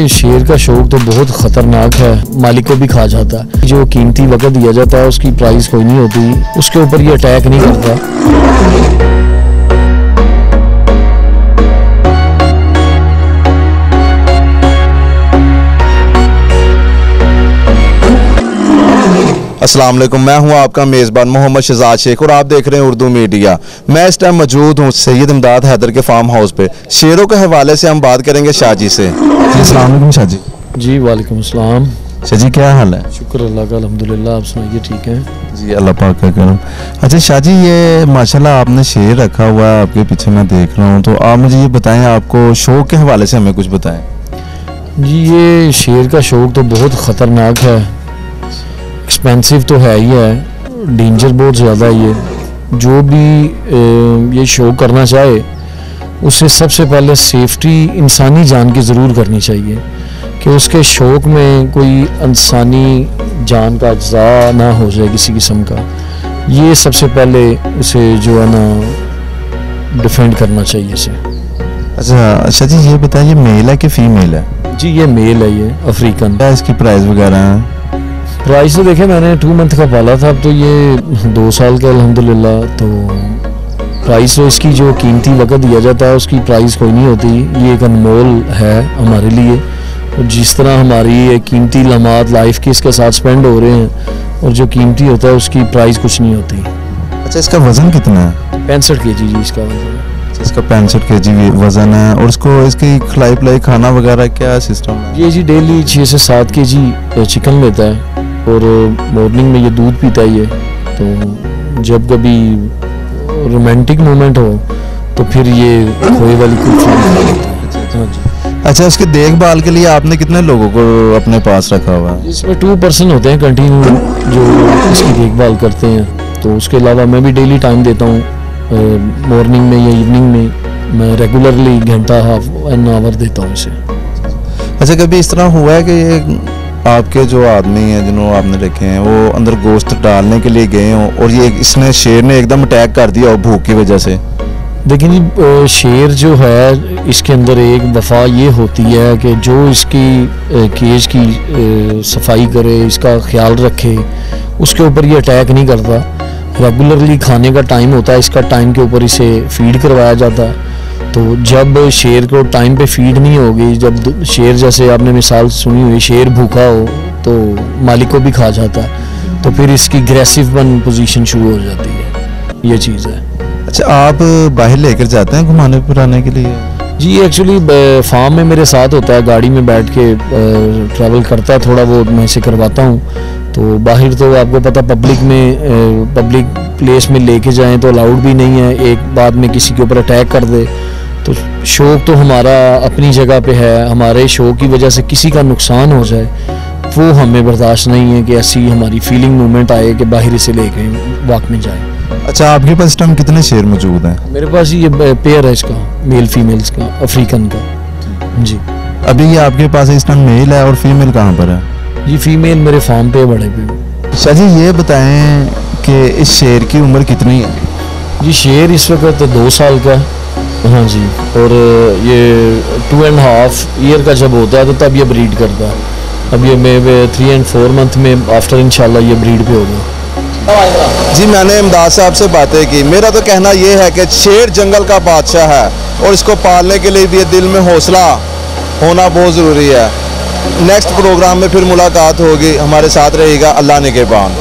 शेर का शौक तो बहुत ख़तरनाक है, मालिक को भी खा जाता है। जो कीमती वक़्त दिया जाता है उसकी प्राइस कोई नहीं होती, उसके ऊपर ये अटैक नहीं करता। अस्सलाम वालेकुम, मैं हूं आपका मेज़बान मोहम्मद शहजाद शेख और आप देख रहे हैं उर्दू मीडिया। मैं इस टाइम मौजूद हूं सैयद इमदाद हैदर के फार्म हाउस पे। शेरों के हवाले से हम बात करेंगे शाह जी से। अस्सलाम वालेकुम शाह जी। जी वालेकुम अस्सलाम। शाह जी क्या हाल है? शुक्र अल्लाह का, अल्हम्दुलिल्लाह। आप सुनाइए, ठीक हैं? जी अल्लाह पाक का करम। अच्छा शाह जी, ये माशाल्लाह आपने शेर रखा हुआ है, आपके पीछे मैं देख रहा हूँ, तो आप मुझे ये बताएं, आपको शौक के हवाले से हमें कुछ बताएं। जी ये शेर का शौक तो बहुत ख़तरनाक है, एक्सपेंसिव तो है ही है, डेंजर बहुत ज़्यादा है। ये जो भी ये शौक करना चाहे उसे सबसे पहले सेफ्टी इंसानी जान की ज़रूर करनी चाहिए कि उसके शौक में कोई इंसानी जान का अज्जा ना हो जाए किसी किस्म का। ये सबसे पहले उसे जो है ना डिफेंड करना चाहिए इसे। अच्छा शाह जी, ये बताइए मेल है कि फीमेल है? जी ये मेल है, ये अफ्रीकन। क्या इसकी प्राइस वगैरह है? प्राइस तो देखे, मैंने 2 मंथ का पाला था, अब तो ये 2 साल का अल्हम्दुलिल्लाह। तो प्राइस तो इसकी जो कीमती वक़्त दिया जाता है उसकी प्राइस कोई नहीं होती, ये एक अनमोल है हमारे लिए। और जिस तरह हमारी ये कीमती लम्हात लाइफ की इसके साथ स्पेंड हो रहे हैं, और जो कीमती होता है उसकी प्राइस कुछ नहीं होती। अच्छा इसका वज़न कितना है? 65 kg जी इसका वज़न है। इसका 65 kg वज़न है। और इसको इसकी खिलाई पिलाई खाना वगैरह क्या सिस्टम है? ये जी डेली 6 से 7 kg चिकन लेता है और मॉर्निंग में ये दूध पीता है। ये तो जब कभी रोमांटिक मोमेंट हो तो फिर ये खोए वाली कुल्फी लेता है। हाँ जी। अच्छा उसकी देखभाल के लिए आपने कितने लोगों को अपने पास रखा हुआ है? इसमें 2 पर्सन होते हैं कंटिन्यू जो इसकी देखभाल करते हैं। तो उसके अलावा मैं भी डेली टाइम देता हूँ, मॉर्निंग में या इवनिंग में मैं रेगुलरली घंटा हाफ एन आवर देता हूँ इसे। अच्छा कभी इस तरह हुआ है कि ये आपके जो आदमी हैं जिन्होंने आपने रखे हैं वो अंदर गोश्त डालने के लिए गए हों और ये इसने शेर ने एकदम अटैक कर दिया हो भूख की वजह से? देखिए जी, शेर जो है इसके अंदर एक वफा ये होती है कि जो इसकी केज की सफाई करे, इसका ख्याल रखे, उसके ऊपर ये अटैक नहीं करता। रेगुलरली खाने का टाइम होता है, इसका टाइम के ऊपर इसे फीड करवाया जाता है। तो जब शेर को टाइम पे फीड नहीं होगी, जब शेर जैसे आपने मिसाल सुनी हुई, शेर भूखा हो तो मालिक को भी खा जाता है, तो फिर इसकी ग्रेसिव वन पोजीशन शुरू हो जाती है। ये चीज़ है। अच्छा आप बाहर लेकर जाते हैं घुमाने फिराने के लिए? जी एक्चुअली फार्म में मेरे साथ होता है, गाड़ी में बैठ के ट्रैवल करता है, थोड़ा बहुत मैं इसे करवाता हूँ। तो बाहर तो आपको पता पब्लिक में पब्लिक प्लेस में लेके जाएं तो अलाउड भी नहीं है, एक बाद में किसी के ऊपर अटैक कर दे। तो शौक तो हमारा अपनी जगह पे है, हमारे शौक की वजह से किसी का नुकसान हो जाए वो हमें बर्दाश्त नहीं है कि ऐसी हमारी फीलिंग मूवमेंट आए कि बाहर इसे लेके वॉक में जाए। अच्छा आपके पास टाइम कितने शेर मौजूद हैं? मेरे पास ये पेयर है इसका, मेल फीमेल्स का, अफ्रीकन का। जी अभी ये आपके पास इस टाइम मेल है और फीमेल कहाँ पर है? जी फीमेल मेरे फार्म पे बड़े पे। शाह जी ये बताएं कि इस शेर की उम्र कितनी है? जी शेर इस वक्त 2 साल का। हाँ जी, और ये 2.5 ईयर का जब होता है तो तब ये ब्रीड करता है। अब ये मैं 3 और 4 मंथ में आफ्टर इंशाल्लाह ये ब्रीड पे होगा। जी मैंने इमदाद साहब से बातें की, मेरा तो कहना ये है कि शेर जंगल का बादशाह है और इसको पालने के लिए भी दिल में हौसला होना बहुत ज़रूरी है। नेक्स्ट प्रोग्राम में फिर मुलाकात होगी, हमारे साथ रहेगा। अल्लाह निगहबान।